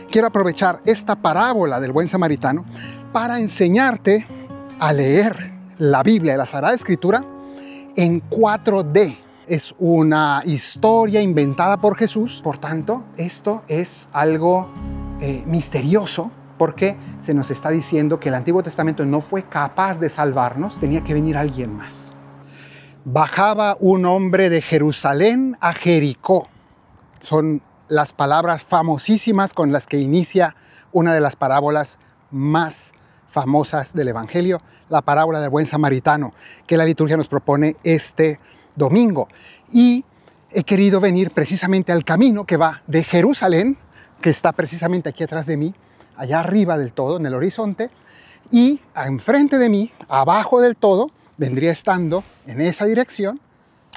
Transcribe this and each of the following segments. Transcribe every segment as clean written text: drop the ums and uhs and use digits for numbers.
Quiero aprovechar esta parábola del buen samaritano para enseñarte a leer la Biblia, la Sagrada Escritura, en 4D. Es una historia inventada por Jesús, por tanto, esto es algo misterioso, porque se nos está diciendo que el Antiguo Testamento no fue capaz de salvarnos, tenía que venir alguien más. Bajaba un hombre de Jerusalén a Jericó. Son las palabras famosísimas con las que inicia una de las parábolas más famosas del Evangelio, la parábola del buen samaritano, que la liturgia nos propone este domingo. Y he querido venir precisamente al camino que va de Jerusalén, que está precisamente aquí atrás de mí, allá arriba del todo, en el horizonte, y enfrente de mí, abajo del todo, vendría estando en esa dirección,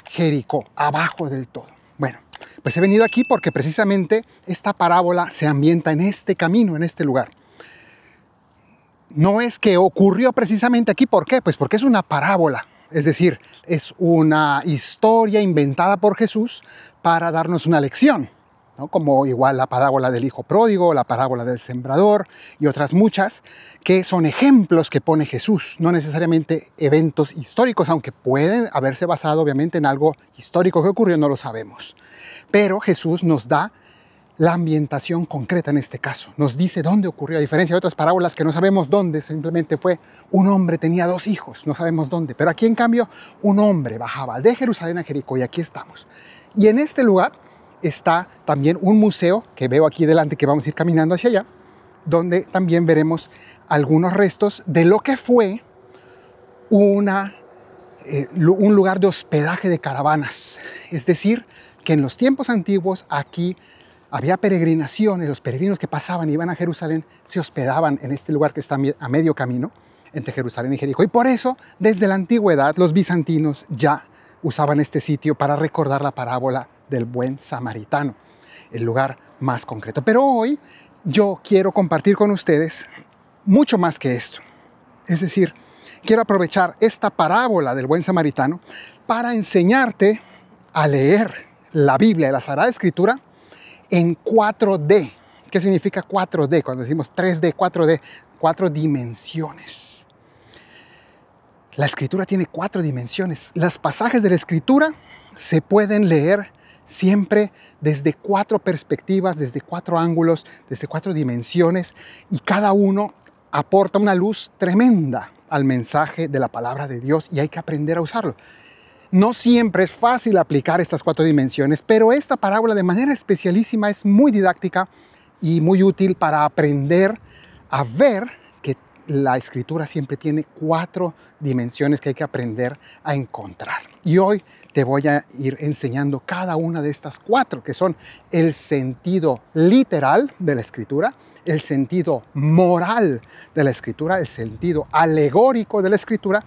Jericó, abajo del todo. Bueno, pues he venido aquí porque precisamente esta parábola se ambienta en este camino, en este lugar. No es que ocurrió precisamente aquí, ¿por qué? Pues porque es una parábola, es decir, es una historia inventada por Jesús para darnos una lección, ¿no? Como igual la parábola del hijo pródigo, la parábola del sembrador y otras muchas que son ejemplos que pone Jesús, no necesariamente eventos históricos, aunque pueden haberse basado obviamente en algo histórico que ocurrió, no lo sabemos. Pero Jesús nos da la ambientación concreta en este caso, nos dice dónde ocurrió, a diferencia de otras parábolas que no sabemos dónde, simplemente fue un hombre tenía 2 hijos, no sabemos dónde, pero aquí en cambio un hombre bajaba de Jerusalén a Jericó y aquí estamos. Y en este lugar está también un museo que veo aquí delante, que vamos a ir caminando hacia allá, donde también veremos algunos restos de lo que fue un lugar de hospedaje de caravanas. Es decir, que en los tiempos antiguos aquí había peregrinaciones, los peregrinos que pasaban y iban a Jerusalén se hospedaban en este lugar que está a medio camino entre Jerusalén y Jericó. Y por eso, desde la antigüedad, los bizantinos ya usaban este sitio para recordar la parábola del buen samaritano, el lugar más concreto. Pero hoy yo quiero compartir con ustedes mucho más que esto. Es decir, quiero aprovechar esta parábola del buen samaritano para enseñarte a leer la Biblia, la Sagrada Escritura, en 4D. ¿Qué significa 4D? Cuando decimos 3D, 4D, 4 dimensiones. La Escritura tiene 4 dimensiones. Los pasajes de la Escritura se pueden leer siempre desde 4 perspectivas, desde 4 ángulos, desde 4 dimensiones, y cada uno aporta una luz tremenda al mensaje de la palabra de Dios y hay que aprender a usarlo. No siempre es fácil aplicar estas 4 dimensiones, pero esta parábola de manera especialísima es muy didáctica y muy útil para aprender a ver que la Escritura siempre tiene 4 dimensiones que hay que aprender a encontrar. Y hoy te voy a ir enseñando cada una de estas 4, que son el sentido literal de la Escritura, el sentido moral de la Escritura, el sentido alegórico de la Escritura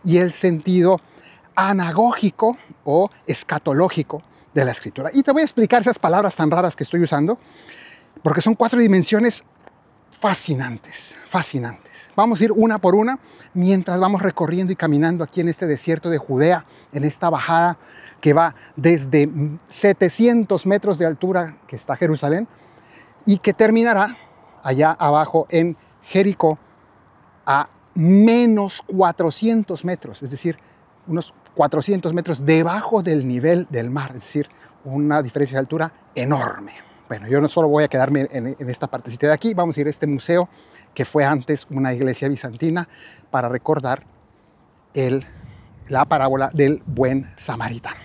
y el sentido anagógico o escatológico de la Escritura. Y te voy a explicar esas palabras tan raras que estoy usando, porque son 4 dimensiones fascinantes, fascinantes. Vamos a ir una por una mientras vamos recorriendo y caminando aquí en este desierto de Judea, en esta bajada que va desde 700 metros de altura, que está Jerusalén, y que terminará allá abajo en Jericó a menos 400 metros, es decir, unos 400 metros debajo del nivel del mar, es decir, una diferencia de altura enorme. Bueno, yo no solo voy a quedarme en esta partecita de aquí, vamos a ir a este museo que fue antes una iglesia bizantina para recordar la parábola del buen samaritano.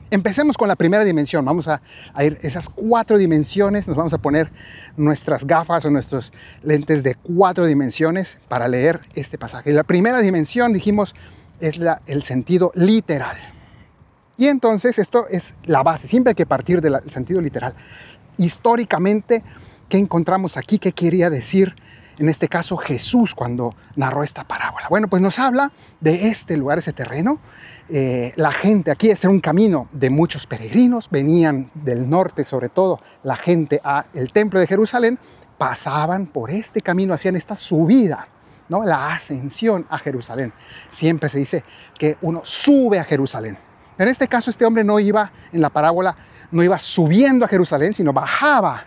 Empecemos con la primera dimensión, vamos a ir esas 4 dimensiones, nos vamos a poner nuestras gafas o nuestros lentes de 4 dimensiones para leer este pasaje. Y la primera dimensión, dijimos, es el sentido literal. Y entonces esto es la base, siempre hay que partir del sentido literal. Históricamente, ¿qué encontramos aquí? ¿Qué quería decir en este caso Jesús cuando narró esta parábola? Bueno, pues nos habla de este lugar, ese terreno. La gente aquí, este era un camino de muchos peregrinos, venían del norte sobre todo la gente al templo de Jerusalén, pasaban por este camino, hacían esta subida, ¿no? La ascensión a Jerusalén. Siempre se dice que uno sube a Jerusalén. En este caso este hombre no iba, en la parábola, no iba subiendo a Jerusalén, sino bajaba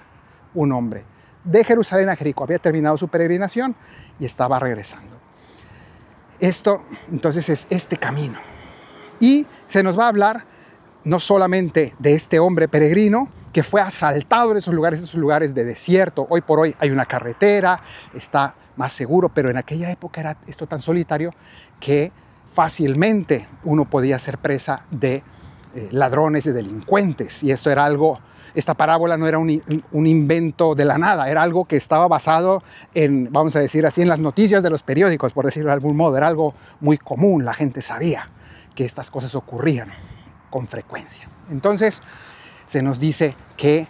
un hombre de Jerusalén a Jericó. Había terminado su peregrinación y estaba regresando. Esto, entonces, es este camino. Y se nos va a hablar no solamente de este hombre peregrino que fue asaltado en esos lugares de desierto. Hoy por hoy hay una carretera, está más seguro, pero en aquella época era esto tan solitario que fácilmente uno podía ser presa de ladrones, de delincuentes. Y esto era algo, esta parábola no era un invento de la nada, era algo que estaba basado en, vamos a decir así, en las noticias de los periódicos, por decirlo de algún modo. Era algo muy común, la gente sabía que estas cosas ocurrían con frecuencia. Entonces se nos dice que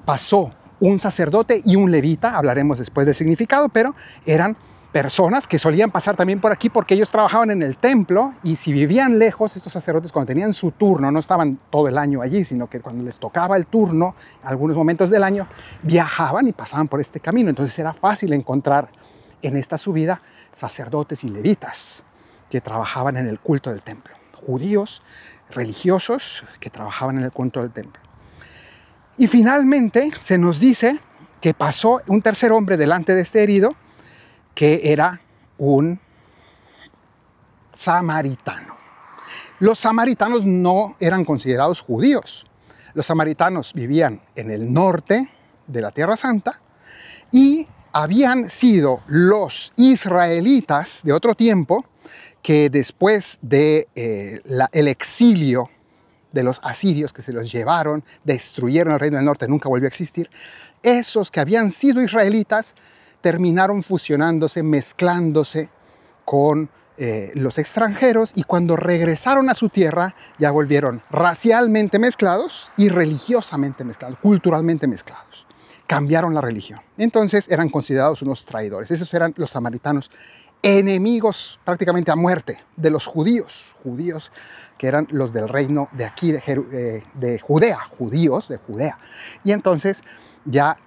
pasó un sacerdote y un levita, hablaremos después del significado, pero eran personas que solían pasar también por aquí porque ellos trabajaban en el templo, y si vivían lejos, estos sacerdotes cuando tenían su turno, no estaban todo el año allí, sino que cuando les tocaba el turno, en algunos momentos del año, viajaban y pasaban por este camino. Entonces era fácil encontrar en esta subida sacerdotes y levitas que trabajaban en el culto del templo, judíos religiosos que trabajaban en el culto del templo. Y finalmente se nos dice que pasó un tercer hombre delante de este herido, que era un samaritano. Los samaritanos no eran considerados judíos. Los samaritanos vivían en el norte de la Tierra Santa y habían sido los israelitas de otro tiempo que después de el exilio de los asirios, que se los llevaron, destruyeron el reino del norte, nunca volvió a existir, esos que habían sido israelitas terminaron fusionándose, mezclándose con los extranjeros, y cuando regresaron a su tierra ya volvieron racialmente mezclados y religiosamente mezclados, culturalmente mezclados. Cambiaron la religión. Entonces eran considerados unos traidores. Esos eran los samaritanos, enemigos prácticamente a muerte de los judíos que eran los del reino de aquí, de Judea, judíos de Judea. Y entonces ya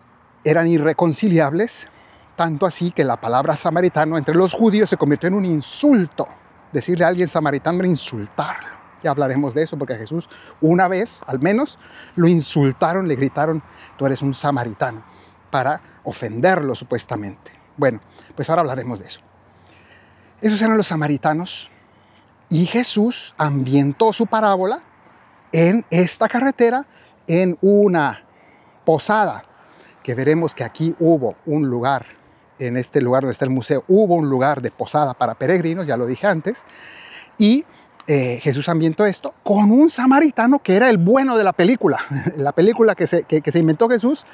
eran irreconciliables, tanto así que la palabra samaritano entre los judíos se convirtió en un insulto. Decirle a alguien samaritano era insultarlo. Ya hablaremos de eso, porque a Jesús una vez, al menos, lo insultaron, le gritaron, tú eres un samaritano, para ofenderlo supuestamente. Bueno, pues ahora hablaremos de eso. Esos eran los samaritanos, y Jesús ambientó su parábola en esta carretera, en una posada, que veremos que aquí hubo un lugar, en este lugar donde está el museo, hubo un lugar de posada para peregrinos, ya lo dije antes, y Jesús ambientó esto con un samaritano que era el bueno de la película. La película que se inventó Jesús,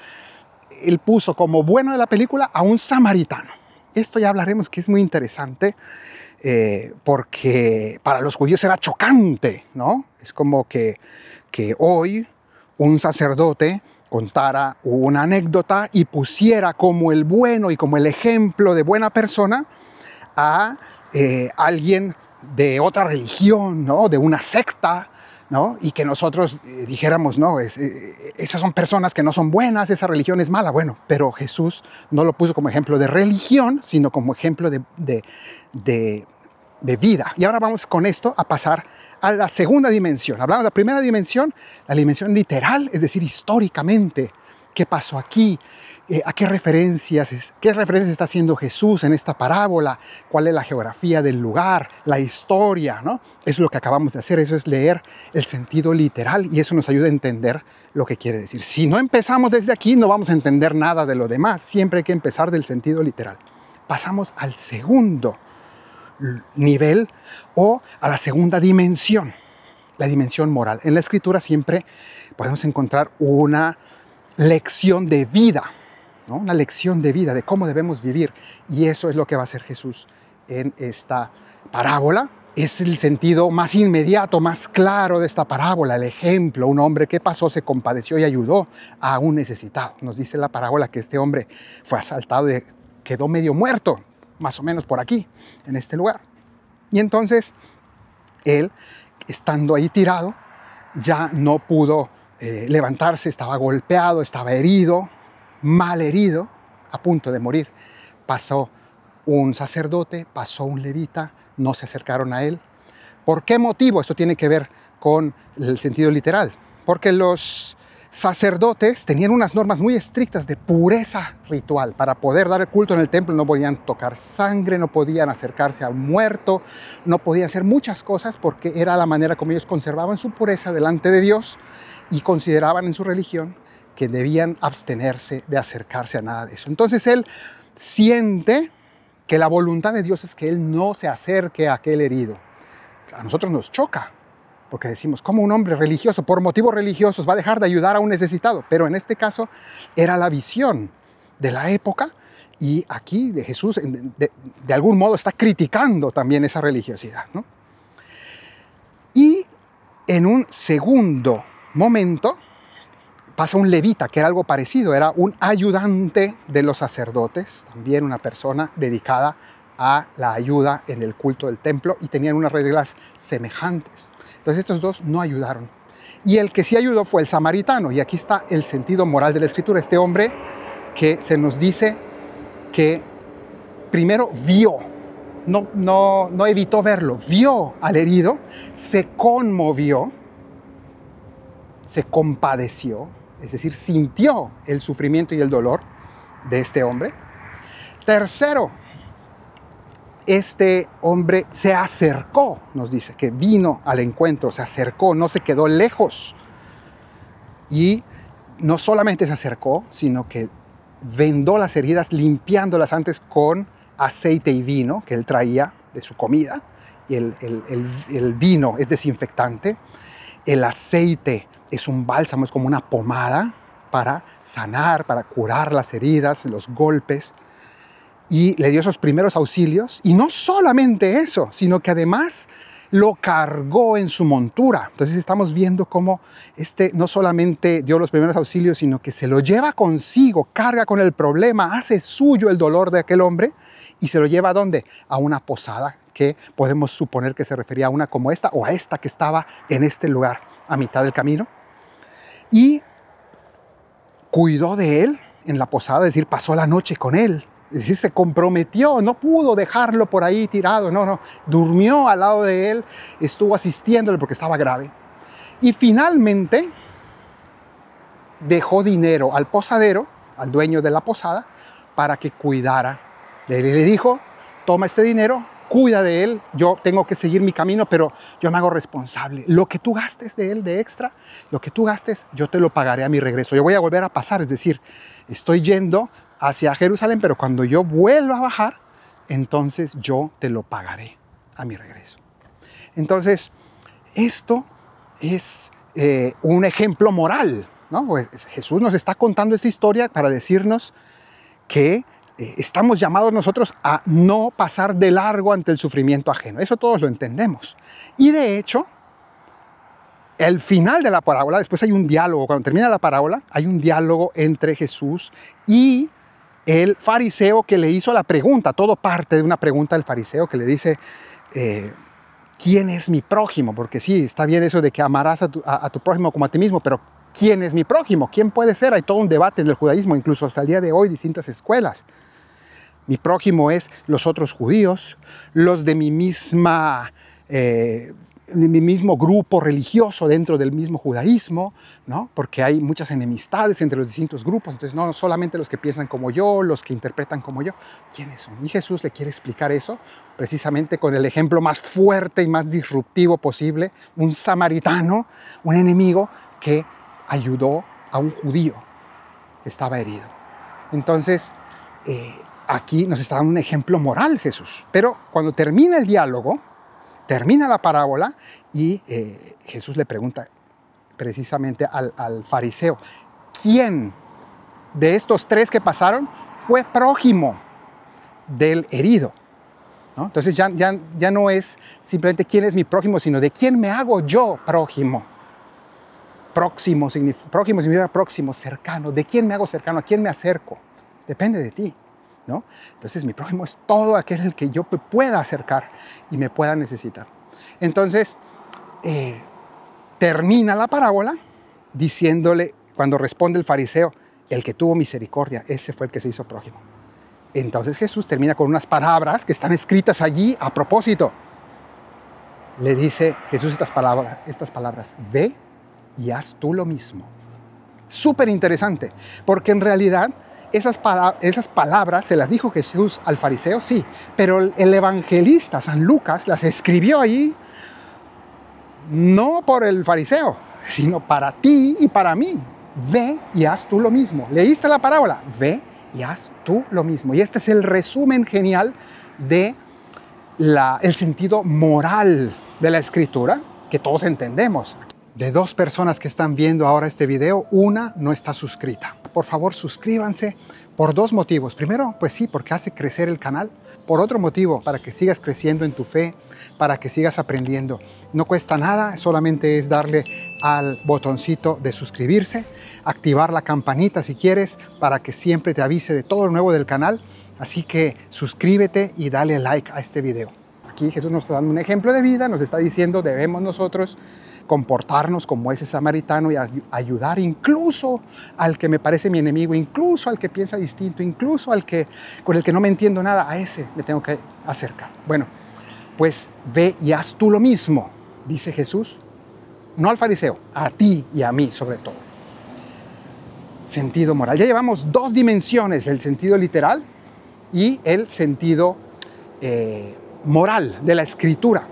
él puso como bueno de la película a un samaritano. Esto ya hablaremos, que es muy interesante, porque para los judíos era chocante, ¿no? Es como que hoy un sacerdote contara una anécdota y pusiera como el bueno y como el ejemplo de buena persona a alguien de otra religión, ¿no? De una secta, ¿no? Y que nosotros dijéramos, no, esas son personas que no son buenas, esa religión es mala. Bueno, pero Jesús no lo puso como ejemplo de religión, sino como ejemplo de vida. Y ahora vamos con esto a pasar a la segunda dimensión. Hablamos de la primera dimensión, la dimensión literal, es decir, históricamente, ¿qué pasó aquí? ¿A qué referencias está haciendo Jesús en esta parábola? ¿Cuál es la geografía del lugar? La historia, ¿no? Es lo que acabamos de hacer, eso es leer el sentido literal, y eso nos ayuda a entender lo que quiere decir. Si no empezamos desde aquí, no vamos a entender nada de lo demás. Siempre hay que empezar del sentido literal. Pasamos al segundo nivel, o a la segunda dimensión, la dimensión moral. En la Escritura siempre podemos encontrar una lección de vida, ¿no? Una lección de vida, de cómo debemos vivir, y eso es lo que va a hacer Jesús en esta parábola. Es el sentido más inmediato, más claro de esta parábola, el ejemplo. Un hombre que pasó, se compadeció y ayudó a un necesitado. Nos dice la parábola que este hombre fue asaltado y quedó medio muerto, más o menos por aquí, en este lugar. Y entonces él, estando ahí tirado, ya no pudo levantarse, estaba golpeado, estaba herido, mal herido, a punto de morir. Pasó un sacerdote, pasó un levita, no se acercaron a él. ¿Por qué motivo? Esto tiene que ver con el sentido literal. Porque los sacerdotes tenían unas normas muy estrictas de pureza ritual. Para poder dar el culto en el templo no podían tocar sangre, no podían acercarse al muerto, no podían hacer muchas cosas porque era la manera como ellos conservaban su pureza delante de Dios y consideraban en su religión que debían abstenerse de acercarse a nada de eso. Entonces él siente que la voluntad de Dios es que él no se acerque a aquel herido. A nosotros nos choca, porque decimos, ¿cómo un hombre religioso, por motivos religiosos, va a dejar de ayudar a un necesitado? Pero en este caso era la visión de la época y aquí de Jesús de algún modo está criticando también esa religiosidad, ¿no? Y en un segundo momento pasa un levita, que era algo parecido, era un ayudante de los sacerdotes, también una persona dedicada a la ayuda en el culto del templo y tenían unas reglas semejantes. Entonces estos dos no ayudaron. Y el que sí ayudó fue el samaritano. Y aquí está el sentido moral de la Escritura. Este hombre que se nos dice que primero vio, no evitó verlo, vio al herido, se conmovió, se compadeció, es decir, sintió el sufrimiento y el dolor de este hombre. Tercero, este hombre se acercó, nos dice, que vino al encuentro, se acercó, no se quedó lejos. Y no solamente se acercó, sino que vendó las heridas limpiándolas antes con aceite y vino que él traía de su comida. Y el vino es desinfectante, el aceite es un bálsamo, es como una pomada para sanar, para curar las heridas, los golpes. Y le dio esos primeros auxilios. Y no solamente eso, sino que además lo cargó en su montura. Entonces estamos viendo cómo no solamente dio los primeros auxilios, sino que se lo lleva consigo, carga con el problema, hace suyo el dolor de aquel hombre y se lo lleva ¿a dónde? A una posada, que podemos suponer que se refería a una como esta o a esta que estaba en este lugar a mitad del camino. Y cuidó de él en la posada, es decir, pasó la noche con él. Es decir, se comprometió, no pudo dejarlo por ahí tirado, no, durmió al lado de él, estuvo asistiéndole porque estaba grave. Y finalmente dejó dinero al posadero, al dueño de la posada, para que cuidara de él. Y le dijo, toma este dinero, cuida de él, yo tengo que seguir mi camino, pero yo me hago responsable. Lo que tú gastes de él de extra, lo que tú gastes, yo te lo pagaré a mi regreso. Yo voy a volver a pasar, es decir, estoy yendo hacia Jerusalén, pero cuando yo vuelva a bajar, entonces yo te lo pagaré a mi regreso. Entonces, esto es un ejemplo moral, ¿no? Pues Jesús nos está contando esta historia para decirnos que estamos llamados nosotros a no pasar de largo ante el sufrimiento ajeno. Eso todos lo entendemos. Y de hecho, el final de la parábola, después hay un diálogo, cuando termina la parábola, hay un diálogo entre Jesús y el fariseo que le hizo la pregunta. Todo parte de una pregunta del fariseo que le dice, ¿quién es mi prójimo? Porque sí, está bien eso de que amarás a tu prójimo como a ti mismo, pero ¿quién es mi prójimo? ¿Quién puede ser? Hay todo un debate en el judaísmo, incluso hasta el día de hoy, distintas escuelas. Mi prójimo es los otros judíos, los de mi mismo grupo religioso dentro del mismo judaísmo, ¿no? Porque hay muchas enemistades entre los distintos grupos, entonces no solamente los que piensan como yo, los que interpretan como yo. ¿Quiénes son? Y Jesús le quiere explicar eso precisamente con el ejemplo más fuerte y más disruptivo posible, un samaritano, un enemigo que ayudó a un judío que estaba herido. Entonces, aquí nos está dando un ejemplo moral Jesús. Pero cuando termina el diálogo, termina la parábola y Jesús le pregunta precisamente al fariseo, ¿quién de estos tres que pasaron fue prójimo del herido? ¿No? Entonces ya no es simplemente quién es mi prójimo, sino de quién me hago yo prójimo. Próximo significa próximo, cercano. ¿De quién me hago cercano? ¿A quién me acerco? Depende de ti, ¿no? Entonces mi prójimo es todo aquel al que yo me pueda acercar y me pueda necesitar. Entonces termina la parábola diciéndole, cuando responde el fariseo, el que tuvo misericordia, ese fue el que se hizo prójimo. Entonces Jesús termina con unas palabras que están escritas allí a propósito. Le dice Jesús estas palabras, ve y haz tú lo mismo. Súper interesante, porque en realidad esas palabras se las dijo Jesús al fariseo, sí, pero el evangelista San Lucas las escribió allí no por el fariseo, sino para ti y para mí. Ve y haz tú lo mismo. ¿Leíste la parábola? Ve y haz tú lo mismo. Y este es el resumen genial de el sentido moral de la Escritura, que todos entendemos. De dos personas que están viendo ahora este video, una no está suscrita. Por favor, suscríbanse por dos motivos. Primero, pues sí, porque hace crecer el canal. Por otro motivo, para que sigas creciendo en tu fe, para que sigas aprendiendo. No cuesta nada, solamente es darle al botoncito de suscribirse, activar la campanita si quieres, para que siempre te avise de todo lo nuevo del canal. Así que suscríbete y dale like a este video. Aquí Jesús nos está dando un ejemplo de vida, nos está diciendo debemos nosotros comportarnos como ese samaritano y ayudar incluso al que me parece mi enemigo, incluso al que piensa distinto, incluso con el que no me entiendo nada, a ese me tengo que acercar. Bueno, pues ve y haz tú lo mismo, dice Jesús, no al fariseo, a ti y a mí sobre todo. Sentido moral. Ya llevamos dos dimensiones, el sentido literal y el sentido moral de la Escritura.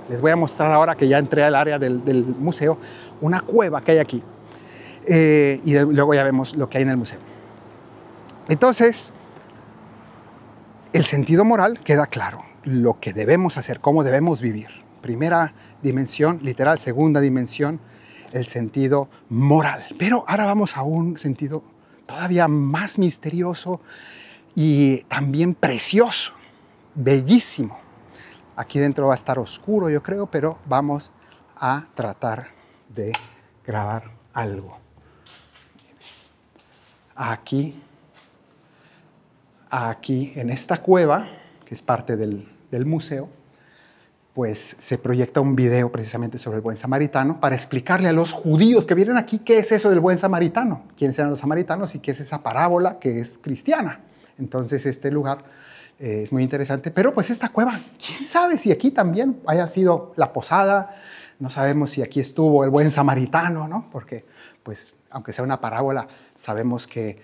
Les voy a mostrar ahora que ya entré al área del museo, una cueva que hay aquí. Y luego ya vemos lo que hay en el museo. Entonces, el sentido moral queda claro. Lo que debemos hacer, cómo debemos vivir. Primera dimensión, literal. Segunda dimensión, el sentido moral. Pero ahora vamos a un sentido todavía más misterioso y también precioso, bellísimo. Aquí dentro va a estar oscuro, yo creo, pero vamos a tratar de grabar algo. Aquí en esta cueva, que es parte del museo, pues se proyecta un video precisamente sobre el buen samaritano para explicarle a los judíos que vienen aquí qué es eso del buen samaritano, quiénes eran los samaritanos y qué es esa parábola que es cristiana. Entonces este lugar es muy interesante, pero pues esta cueva, quién sabe si aquí también haya sido la posada, no sabemos si aquí estuvo el buen samaritano, ¿no? Porque pues aunque sea una parábola, sabemos que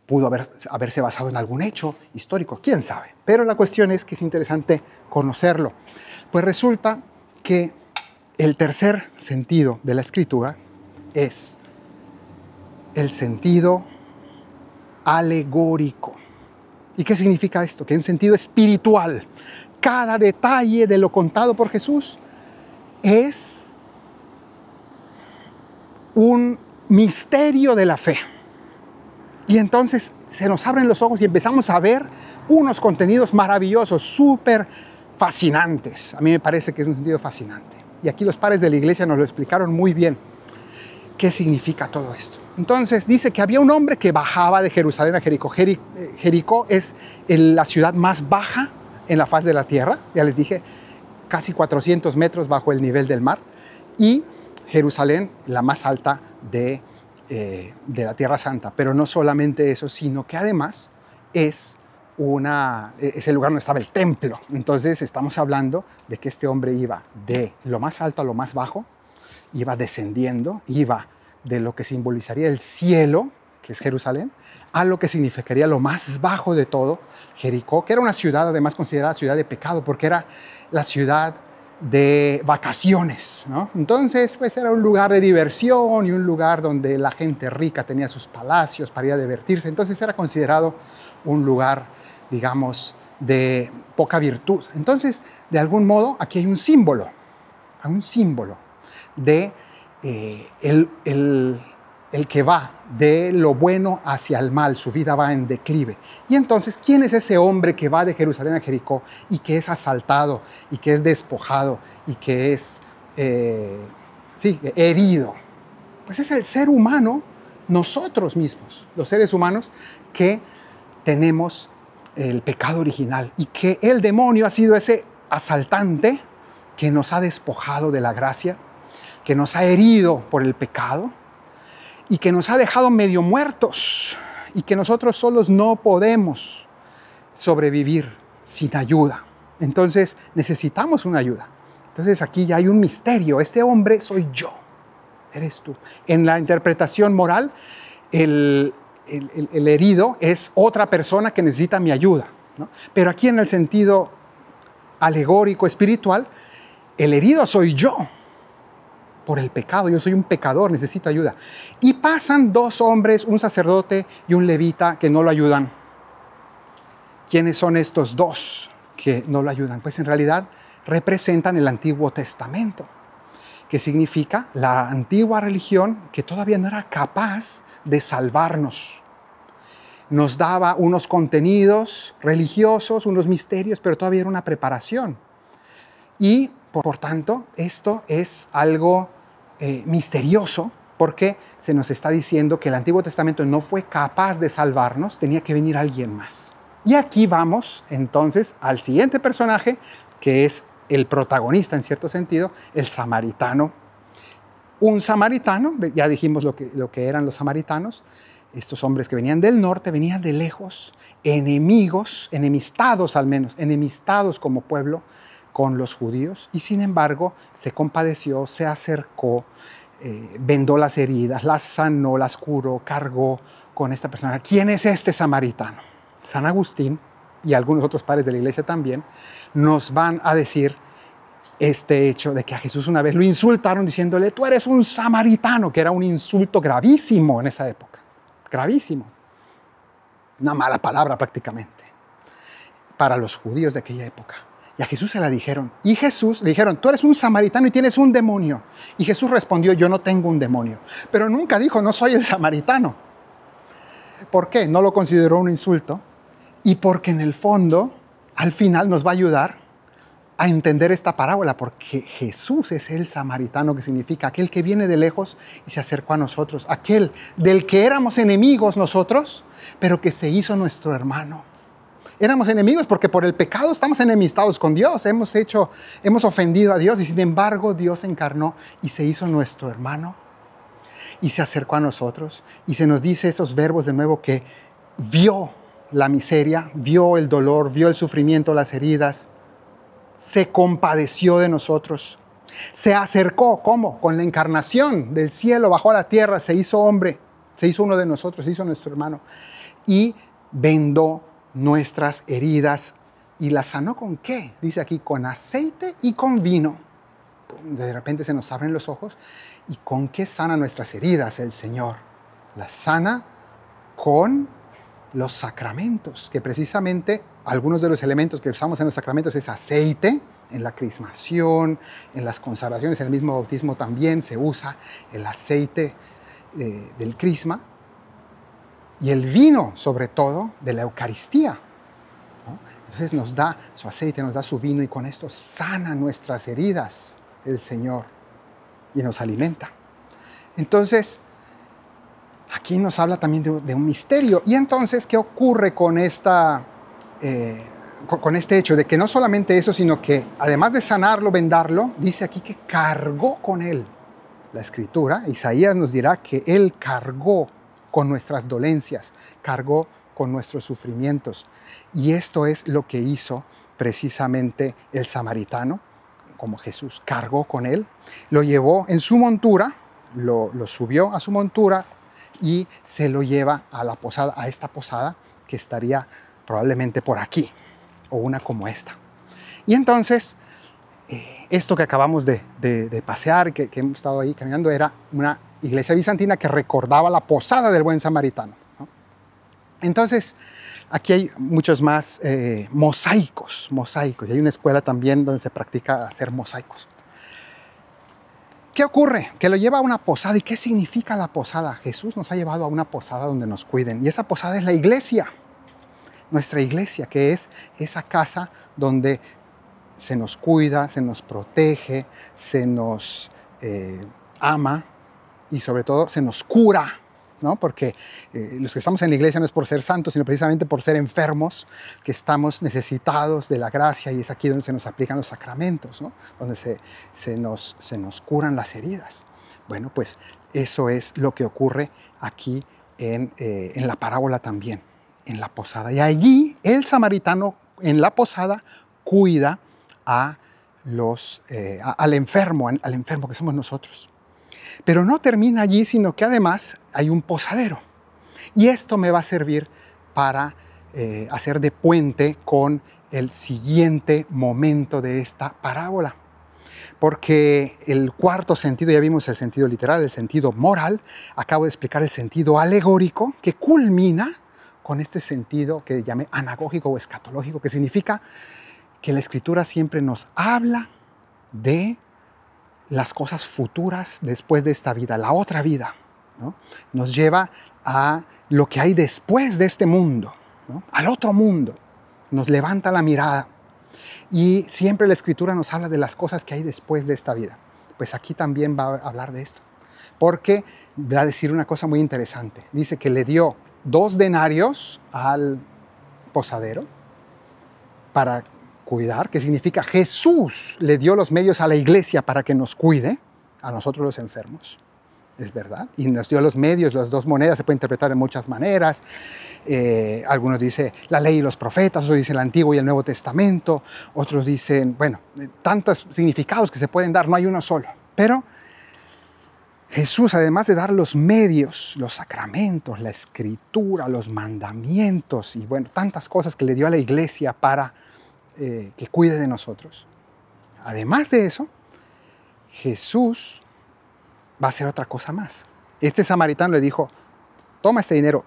pudo haberse basado en algún hecho histórico, quién sabe. Pero la cuestión es que es interesante conocerlo. Pues resulta que el tercer sentido de la Escritura es el sentido alegórico. ¿Y qué significa esto? Que en sentido espiritual, cada detalle de lo contado por Jesús es un misterio de la fe. Y entonces se nos abren los ojos y empezamos a ver unos contenidos maravillosos, súper fascinantes. A mí me parece que es un sentido fascinante. Y aquí los padres de la iglesia nos lo explicaron muy bien. ¿Qué significa todo esto? Entonces dice que había un hombre que bajaba de Jerusalén a Jericó. Jericó es la ciudad más baja en la faz de la tierra. Ya les dije, casi 400 metros bajo el nivel del mar. Y Jerusalén, la más alta de la Tierra Santa. Pero no solamente eso, sino que además es el lugar donde estaba el templo. Entonces estamos hablando de que este hombre iba de lo más alto a lo más bajo, iba descendiendo, iba de lo que simbolizaría el cielo, que es Jerusalén, a lo que significaría lo más bajo de todo, Jericó, que era una ciudad además considerada ciudad de pecado, porque era la ciudad de vacaciones, ¿no? Entonces, pues era un lugar de diversión y un lugar donde la gente rica tenía sus palacios para ir a divertirse. Entonces era considerado un lugar, digamos, de poca virtud. Entonces, de algún modo, aquí hay un símbolo de el que va de lo bueno hacia el mal, su vida va en declive. Y entonces, ¿quién es ese hombre que va de Jerusalén a Jericó y que es asaltado y que es despojado y que es herido? Pues es el ser humano, nosotros mismos, los seres humanos que tenemos el pecado original y que el demonio ha sido ese asaltante que nos ha despojado de la gracia, que nos ha herido por el pecado y que nos ha dejado medio muertos y que nosotros solos no podemos sobrevivir sin ayuda. Entonces necesitamos una ayuda. Entonces aquí ya hay un misterio. Este hombre soy yo. eres tú. En la interpretación moral, el herido es otra persona que necesita mi ayuda, ¿no? Pero aquí en el sentido alegórico, espiritual, el herido soy yo por el pecado. Yo soy un pecador, necesito ayuda. Y pasan dos hombres, un sacerdote y un levita, que no lo ayudan. ¿Quiénes son estos dos que no lo ayudan? Pues en realidad representan el Antiguo Testamento, que significa la antigua religión que todavía no era capaz de salvarnos. Nos daba unos contenidos religiosos, unos misterios, pero todavía era una preparación. Y por tanto, esto es algo misterioso, porque se nos está diciendo que el Antiguo Testamento no fue capaz de salvarnos, tenía que venir alguien más. Y aquí vamos entonces al siguiente personaje, que es el protagonista en cierto sentido, el samaritano. Un samaritano, ya dijimos lo que eran los samaritanos, estos hombres que venían del norte, venían de lejos, enemigos, enemistados al menos, enemistados como pueblo con los judíos, y sin embargo se compadeció, se acercó, vendó las heridas, las sanó, las curó, cargó con esta persona. ¿Quién es este samaritano? San Agustín y algunos otros padres de la iglesia también nos van a decir este hecho de que a Jesús una vez lo insultaron diciéndole: tú eres un samaritano, que era un insulto gravísimo en esa época, gravísimo, una mala palabra prácticamente para los judíos de aquella época. Y a Jesús se la dijeron, y Jesús le dijeron: tú eres un samaritano y tienes un demonio. Y Jesús respondió: yo no tengo un demonio. Pero nunca dijo: no soy el samaritano. ¿Por qué? No lo consideró un insulto, y porque en el fondo, al final nos va a ayudar a entender esta parábola, porque Jesús es el samaritano, que significa aquel que viene de lejos y se acercó a nosotros, aquel del que éramos enemigos nosotros, pero que se hizo nuestro hermano. Éramos enemigos porque por el pecado estamos enemistados con Dios, hemos ofendido a Dios, y sin embargo Dios se encarnó y se hizo nuestro hermano y se acercó a nosotros, y se nos dice esos verbos de nuevo, que vio la miseria, vio el dolor, vio el sufrimiento, las heridas, se compadeció de nosotros, se acercó. ¿Cómo? Con la encarnación del cielo, bajó a la tierra, se hizo hombre, se hizo uno de nosotros, se hizo nuestro hermano, y vendó nuestras heridas. ¿Y las sanó con qué? Dice aquí: con aceite y con vino. De repente se nos abren los ojos. ¿Y con qué sana nuestras heridas el Señor? Las sana con los sacramentos, que precisamente algunos de los elementos que usamos en los sacramentos es aceite. En la crismación, en las consagraciones, en el mismo bautismo también se usa el aceite del crisma, y el vino, sobre todo, de la Eucaristía, ¿no? Entonces nos da su aceite, nos da su vino, y con esto sana nuestras heridas el Señor y nos alimenta. Entonces, aquí nos habla también de un misterio. Y entonces, ¿qué ocurre con este hecho? De que no solamente eso, sino que además de sanarlo, vendarlo, dice aquí que cargó con él. La Escritura, Isaías nos dirá que él cargó con nuestras dolencias, cargó con nuestros sufrimientos. Y esto es lo que hizo precisamente el samaritano, como Jesús cargó con él, lo llevó en su montura, lo subió a su montura y se lo lleva a la posada, a esta posada que estaría probablemente por aquí, o una como esta. Y entonces, esto que acabamos de pasear, que hemos estado ahí caminando, era una iglesia bizantina que recordaba la posada del buen samaritano, ¿no? Entonces, aquí hay muchos más mosaicos, y hay una escuela también donde se practica hacer mosaicos. ¿Qué ocurre? Que lo lleva a una posada. ¿Y qué significa la posada? Jesús nos ha llevado a una posada donde nos cuiden, y esa posada es la iglesia, nuestra iglesia, que es esa casa donde se nos cuida, se nos protege, se nos ama, y sobre todo se nos cura, ¿no? Porque los que estamos en la iglesia no es por ser santos, sino precisamente por ser enfermos, que estamos necesitados de la gracia, y es aquí donde se nos aplican los sacramentos, ¿no? Donde se nos curan las heridas. Bueno, pues eso es lo que ocurre aquí en la parábola también, en la posada. Y allí el samaritano en la posada cuida al enfermo que somos nosotros. Pero no termina allí, sino que además hay un posadero. Y esto me va a servir para hacer de puente con el siguiente momento de esta parábola. Porque el cuarto sentido, ya vimos el sentido literal, el sentido moral, acabo de explicar el sentido alegórico, que culmina con este sentido que llamé anagógico o escatológico, que significa que la Escritura siempre nos habla de las cosas futuras después de esta vida, la otra vida, ¿no? Nos lleva a lo que hay después de este mundo, ¿no? Al otro mundo. Nos levanta la mirada. Y siempre la Escritura nos habla de las cosas que hay después de esta vida. Pues aquí también va a hablar de esto. Porque va a decir una cosa muy interesante. Dice que le dio 2 denarios al posadero para cuidar, que significa Jesús le dio los medios a la iglesia para que nos cuide, a nosotros los enfermos. Es verdad. Y nos dio los medios, las 2 monedas se puede interpretar de muchas maneras. Algunos dicen la ley y los profetas, otros dicen el Antiguo y el Nuevo Testamento, otros dicen, bueno, tantos significados que se pueden dar, no hay uno solo. Pero Jesús, además de dar los medios, los sacramentos, la Escritura, los mandamientos y bueno, tantas cosas que le dio a la iglesia para que cuide de nosotros, además de eso, Jesús va a hacer otra cosa más. Este samaritano le dijo, toma este dinero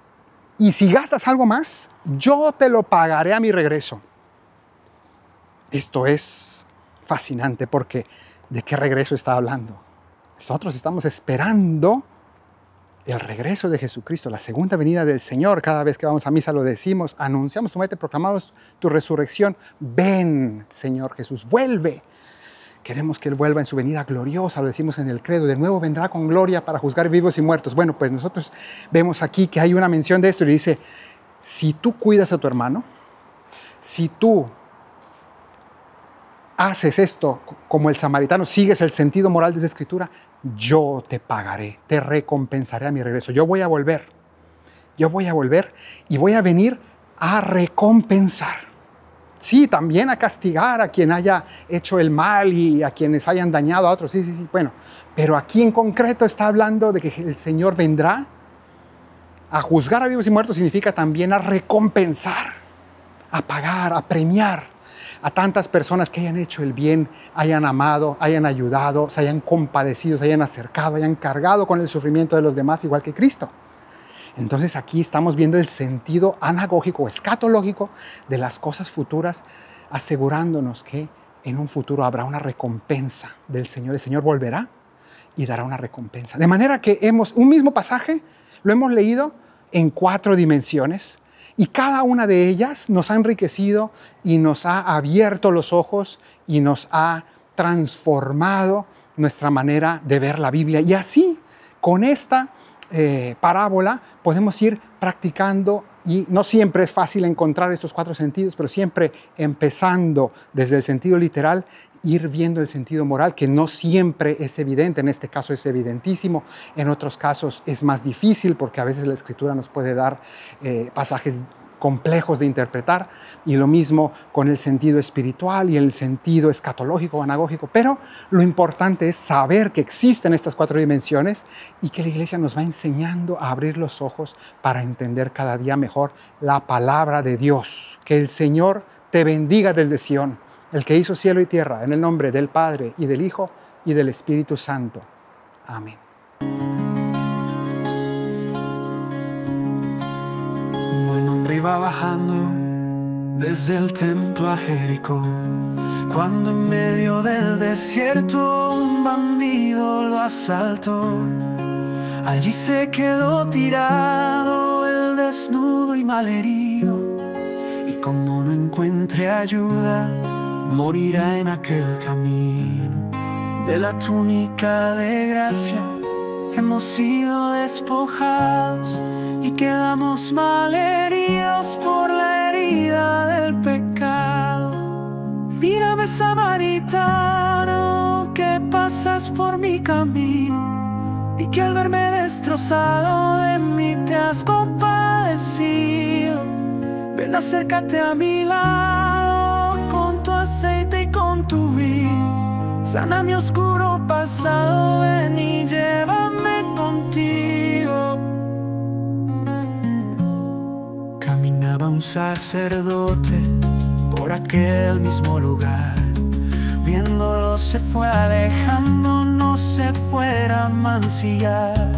y si gastas algo más, yo te lo pagaré a mi regreso. Esto es fascinante porque ¿de qué regreso está hablando? Nosotros estamos esperando el regreso de Jesucristo, la segunda venida del Señor. Cada vez que vamos a misa lo decimos, anunciamos tu muerte, proclamamos tu resurrección. Ven, Señor Jesús, vuelve. Queremos que Él vuelva en su venida gloriosa, lo decimos en el credo, de nuevo vendrá con gloria para juzgar vivos y muertos. Bueno, pues nosotros vemos aquí que hay una mención de esto y dice, si tú cuidas a tu hermano, si tú haces esto como el samaritano, sigues el sentido moral de esa escritura, yo te pagaré, te recompensaré a mi regreso. Yo voy a volver y voy a venir a recompensar. Sí, también a castigar a quien haya hecho el mal y a quienes hayan dañado a otros. Sí, bueno. Pero aquí en concreto está hablando de que el Señor vendrá a juzgar a vivos y muertos, significa también a recompensar, a pagar, a premiar a tantas personas que hayan hecho el bien, hayan amado, hayan ayudado, se hayan compadecido, se hayan acercado, hayan cargado con el sufrimiento de los demás, igual que Cristo. Entonces aquí estamos viendo el sentido anagógico o escatológico de las cosas futuras, asegurándonos que en un futuro habrá una recompensa del Señor. El Señor volverá y dará una recompensa. De manera que un mismo pasaje lo hemos leído en 4 dimensiones y cada una de ellas nos ha enriquecido y nos ha abierto los ojos y nos ha transformado nuestra manera de ver la Biblia. Y así, con esta parábola podemos ir practicando, y no siempre es fácil encontrar estos 4 sentidos, pero siempre empezando desde el sentido literal, ir viendo el sentido moral, que no siempre es evidente. En este caso es evidentísimo, en otros casos es más difícil porque a veces la Escritura nos puede dar pasajes complejos de interpretar, y lo mismo con el sentido espiritual y el sentido escatológico o anagógico. Pero lo importante es saber que existen estas 4 dimensiones y que la Iglesia nos va enseñando a abrir los ojos para entender cada día mejor la palabra de Dios. Que el Señor te bendiga desde Sión, el que hizo cielo y tierra, en el nombre del Padre y del Hijo y del Espíritu Santo. Amén. Iba bajando desde el templo a Jericó, cuando en medio del desierto un bandido lo asaltó. Allí se quedó tirado el desnudo y malherido, y como no encuentre ayuda, morirá en aquel camino. De la túnica de gracia hemos sido despojados y quedamos malheridos por la herida del pecado. Mírame, samaritano, que pasas por mi camino, y que al verme destrozado de mí te has compadecido. Ven, acércate a mi lado con tu aceite y con tu vino. sana mi oscuro pasado, ven y llévame contigo. Caminaba un sacerdote por aquel mismo lugar, viéndolo se fue alejando, no se fuera a mancillar.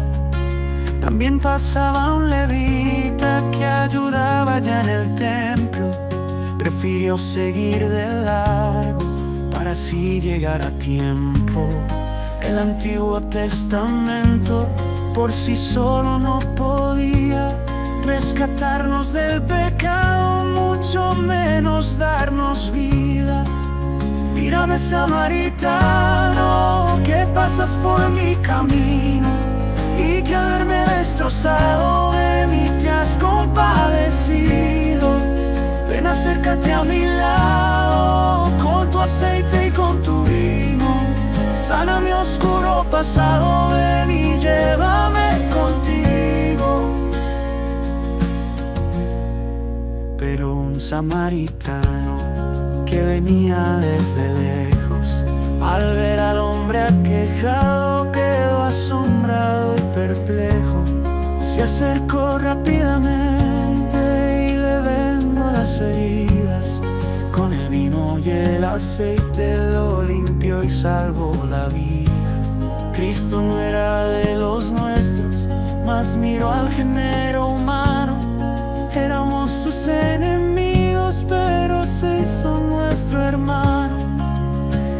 También pasaba un levita que ayudaba allá en el templo, prefirió seguir de largo para así llegar a tiempo. El Antiguo Testamento por sí solo no podía rescatarnos del pecado, mucho menos darnos vida. Mírame, samaritano, que pasas por mi camino y que al verme destrozado de mí te has compadecido. Ven, acércate a mi lado con tu aceite y con tu vino, sana mi oscuro pasado, ven y llévame contigo. Pero un samaritano que venía desde lejos, al ver al hombre aquejado, quedó asombrado y perplejo. Se acercó rápidamente y le vendó las heridas. Con el vino y el aceite lo limpió y salvó la vida. Cristo no era de los nuestros, mas miró al género humano. Éramos sus enemigos, pero se hizo nuestro hermano.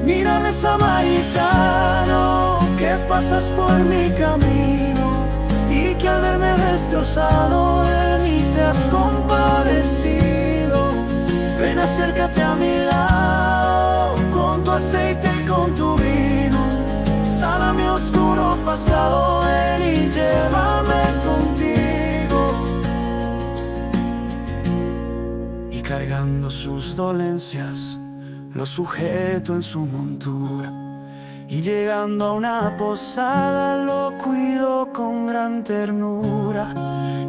Mírame, samaritano, que pasas por mi camino y que al verme destrozado de mí te has compadecido. Ven, acércate a mi lado con tu aceite y con tu vino, sana mi oscuro pasado, ven y llévame contigo. Y cargando sus dolencias lo sujeto en su montura, y llegando a una posada lo cuidó con gran ternura.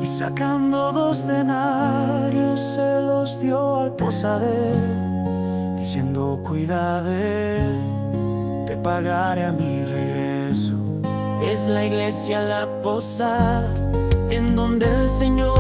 Y sacando 2 denarios se los dio al posadero, diciendo: cuida de él, te pagaré a mi regreso. Es la iglesia la posada en donde el Señor